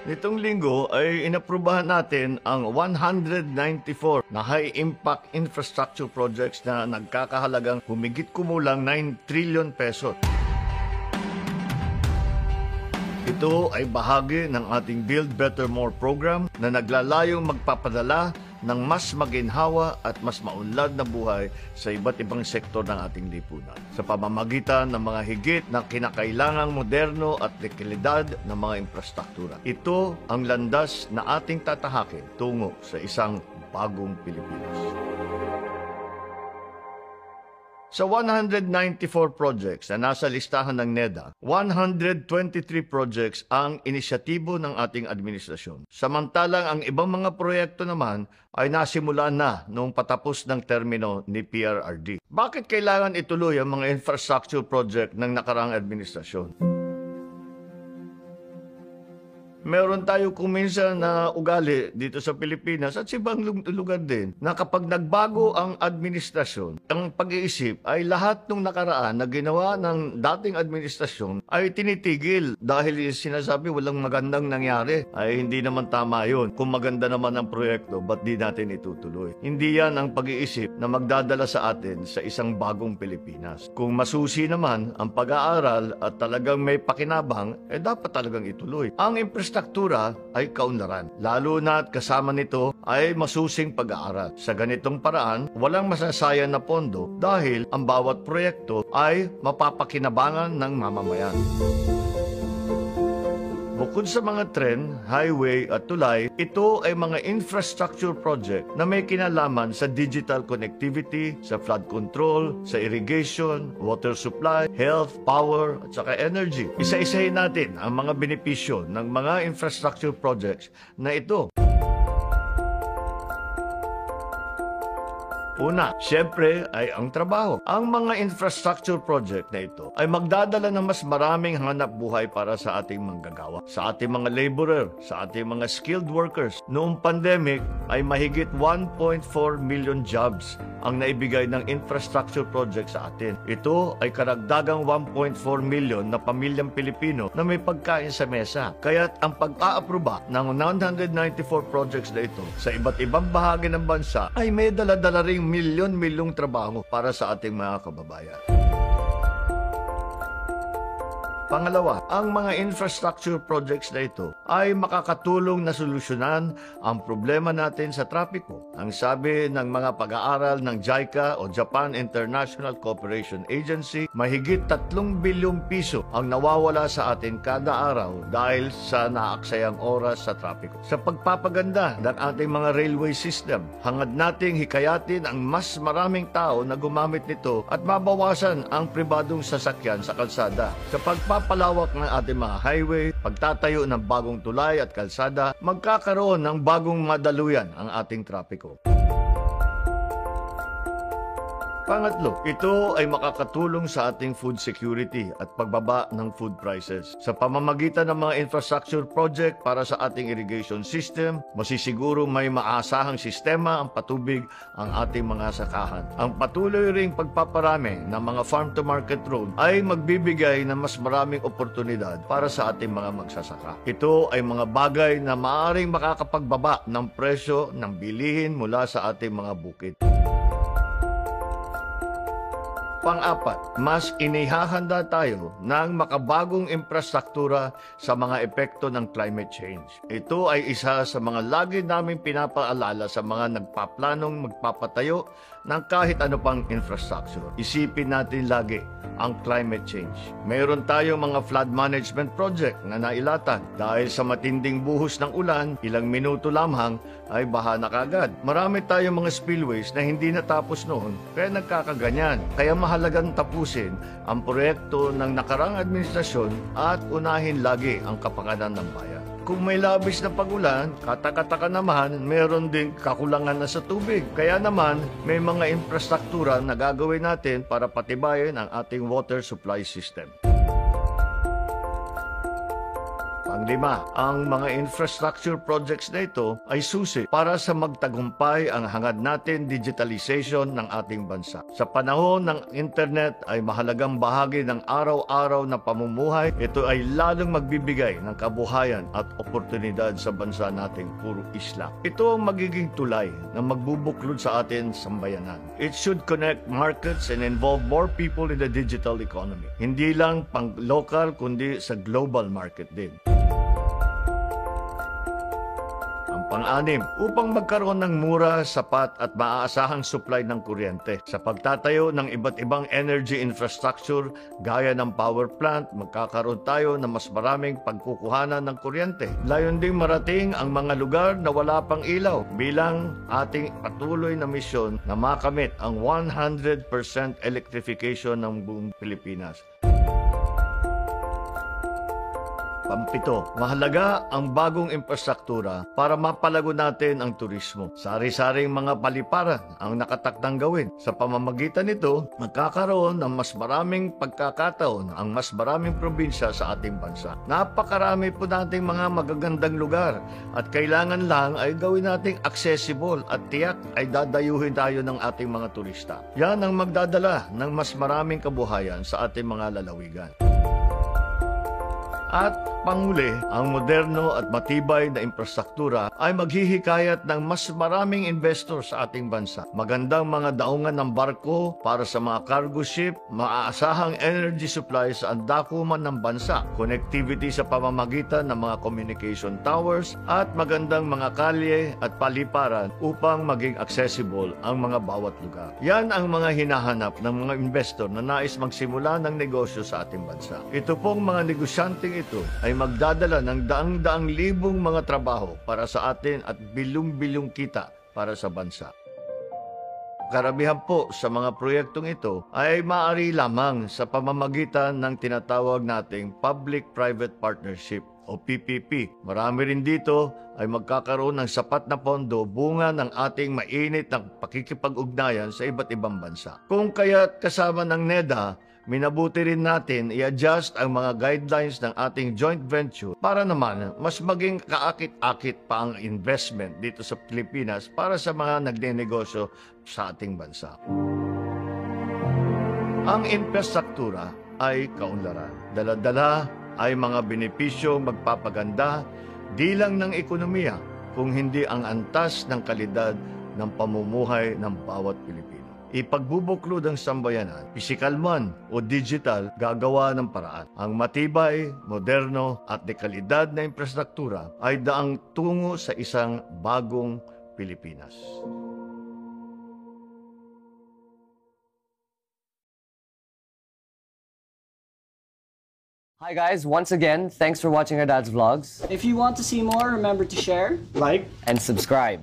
Nitong linggo ay inaprubahan natin ang 194 na high-impact infrastructure projects na nagkakahalagang humigit kumulang 9 trillion pesos. Ito ay bahagi ng ating Build Better More program na naglalayong magpapadala ng mas maginhawa at mas maunlad na buhay sa iba't ibang sektor ng ating lipunan sa pamamagitan ng mga higit na kinakailangang moderno at dekalidad na mga infrastruktura. Ito ang landas na ating tatahakin tungo sa isang bagong Pilipinas. Sa 194 projects na nasa listahan ng NEDA, 123 projects ang inisyatibo ng ating administrasyon. Samantalang ang ibang mga proyekto naman ay nasimulan na noong patapos ng termino ni PRRD. Bakit kailangan ituloy ang mga infrastructure project ng nakaraang administrasyon? Meron tayo kuminsan na ugali dito sa Pilipinas at sa ibang lugar din na kapag nagbago ang administrasyon, ang pag-iisip ay lahat ng nakaraan na ginawa ng dating administrasyon ay tinitigil dahil sinasabi walang magandang nangyari. Ay hindi naman tama yun. Kung maganda naman ang proyekto, ba't di natin itutuloy? Hindi yan ang pag-iisip na magdadala sa atin sa isang bagong Pilipinas. Kung masusi naman ang pag-aaral at talagang may pakinabang, dapat talagang ituloy. Ang infrastruktura ay kaunlaran. Lalo na at kasama nito ay masusing pag-aaral. Sa ganitong paraan, walang masasayang na pondo dahil ang bawat proyekto ay mapapakinabangan ng mamamayan. Bukod sa mga tren, highway at tulay, ito ay mga infrastructure project na may kinalaman sa digital connectivity, sa flood control, sa irrigation, water supply, health, power, at saka energy. Isa-isahin natin ang mga benepisyo ng mga infrastructure projects na ito. Una, siyempre ay ang trabaho. Ang mga infrastructure project na ito ay magdadala ng mas maraming hanap buhay para sa ating manggagawa, sa ating mga laborer, sa ating mga skilled workers. Noong pandemic ay mahigit 1.4 million jobs ang naibigay ng infrastructure project sa atin. Ito ay karagdagang 1.4 million na pamilyang Pilipino na may pagkain sa mesa. Kaya't ang pag-aaproba ng 194 projects na ito sa iba't ibang bahagi ng bansa ay may dala-dala ring milyon-milyong trabaho para sa ating mga kababayan. Pangalawa, ang mga infrastructure projects na ito ay makakatulong na solusyonan ang problema natin sa trapiko. Ang sabi ng mga pag-aaral ng JICA o Japan International Cooperation Agency, mahigit 3 bilyong piso ang nawawala sa atin kada araw dahil sa naaksayang oras sa trapiko. Sa pagpapaganda ng ating mga railway system, hangad nating hikayatin ang mas maraming tao na gumamit nito at mabawasan ang pribadong sasakyan sa kalsada. Sa pagpapalawak ng ating mga highway, pagtatayo ng bagong tulay at kalsada, magkakaroon ng bagong madaluyan ang ating trapiko. Pangatlo, ito ay makakatulong sa ating food security at pagbaba ng food prices. Sa pamamagitan ng mga infrastructure project para sa ating irrigation system, masisiguro may maasahang sistema ang patubig ang ating mga sakahan. Ang patuloy ring pagpaparami ng mga farm-to-market road ay magbibigay ng mas maraming oportunidad para sa ating mga magsasaka. Ito ay mga bagay na maaaring makakapagbaba ng presyo ng bilihin mula sa ating mga bukid. Pang-apat, mas inihahanda tayo ng makabagong infrastruktura sa mga epekto ng climate change. Ito ay isa sa mga lagi namin pinapaalala sa mga nagpaplanong magpapatayo ng kahit ano pang infrastructure. Isipin natin lagi ang climate change. Mayroon tayong mga flood management project na nailatan. Dahil sa matinding buhos ng ulan, ilang minuto lamang ay baha na kagad. Marami tayong mga spillways na hindi natapos noon kaya nagkakaganyan. Kaya mahalagang tapusin ang proyekto ng nakarang administrasyon at unahin lagi ang kapakanan ng bayan. Kung may labis na pag-ulan, katakataka naman, meron din kakulangan na sa tubig. Kaya naman, may mga infrastruktura na gagawin natin para patibayin ang ating water supply system. Panglima, ang mga infrastructure projects na ito ay susi para sa magtagumpay ang hangad natin digitalization ng ating bansa. Sa panahon ng internet ay mahalagang bahagi ng araw-araw na pamumuhay. Ito ay lalong magbibigay ng kabuhayan at oportunidad sa bansa nating puro isla. Ito ang magiging tulay na magbubuklod sa atin sambayanan. It should connect markets and involve more people in the digital economy. Hindi lang pang local kundi sa global market din. Pang-anim, upang magkaroon ng mura, sapat at maaasahang supply ng kuryente. Sa pagtatayo ng iba't ibang energy infrastructure gaya ng power plant, magkakaroon tayo ng mas maraming pagkukuhanan ng kuryente. Layon ding marating ang mga lugar na wala pang ilaw bilang ating patuloy na misyon na makamit ang 100% electrification ng buong Pilipinas. Pampito, mahalaga ang bagong infrastruktura para mapalago natin ang turismo. Sari-saring mga paliparan ang nakatakdang gawin. Sa pamamagitan nito, magkakaroon ng mas maraming pagkakataon ang mas maraming probinsya sa ating bansa. Napakarami po nating mga magagandang lugar at kailangan lang ay gawin nating accessible at tiyak ay dadayuhin tayo ng ating mga turista. Yan ang magdadala ng mas maraming kabuhayan sa ating mga lalawigan. At panghuli, ang moderno at matibay na infrastruktura ay maghihikayat ng mas maraming investor sa ating bansa. Magandang mga daungan ng barko para sa mga cargo ship, maaasahang energy supply sa andakuman ng bansa, connectivity sa pamamagitan ng mga communication towers, at magandang mga kalye at paliparan upang maging accessible ang mga bawat lugar. Yan ang mga hinahanap ng mga investor na nais magsimula ng negosyo sa ating bansa. Ito pong mga negosyanteng ito ay magdadala ng daang-daang libong mga trabaho para sa atin at bilyong-bilyong kita para sa bansa. Karamihan po sa mga proyektong ito ay maaari lamang sa pamamagitan ng tinatawag nating Public-Private Partnership o PPP. Marami rin dito ay magkakaroon ng sapat na pondo bunga ng ating mainit na pakikipag-ugnayan sa iba't ibang bansa. Kung kaya't kasama ng NEDA, minabuti rin natin i-adjust ang mga guidelines ng ating joint venture para naman mas maging kaakit-akit pa ang investment dito sa Pilipinas para sa mga nagnenegosyo sa ating bansa. Ang infrastruktura ay kaunlaran. Dala-dala ay mga benepisyo magpapaganda di lang ng ekonomiya kung hindi ang antas ng kalidad ng pamumuhay ng bawat Pilipino. Ipagbubuklod ang sambayanan, pisikal man o digital, gagawa ng paraan. Ang matibay, moderno at dekalidad na infrastruktura ay daang tungo sa isang bagong Pilipinas. Hi guys, once again, thanks for watching our dad's vlogs. If you want to see more, remember to share, like, and subscribe.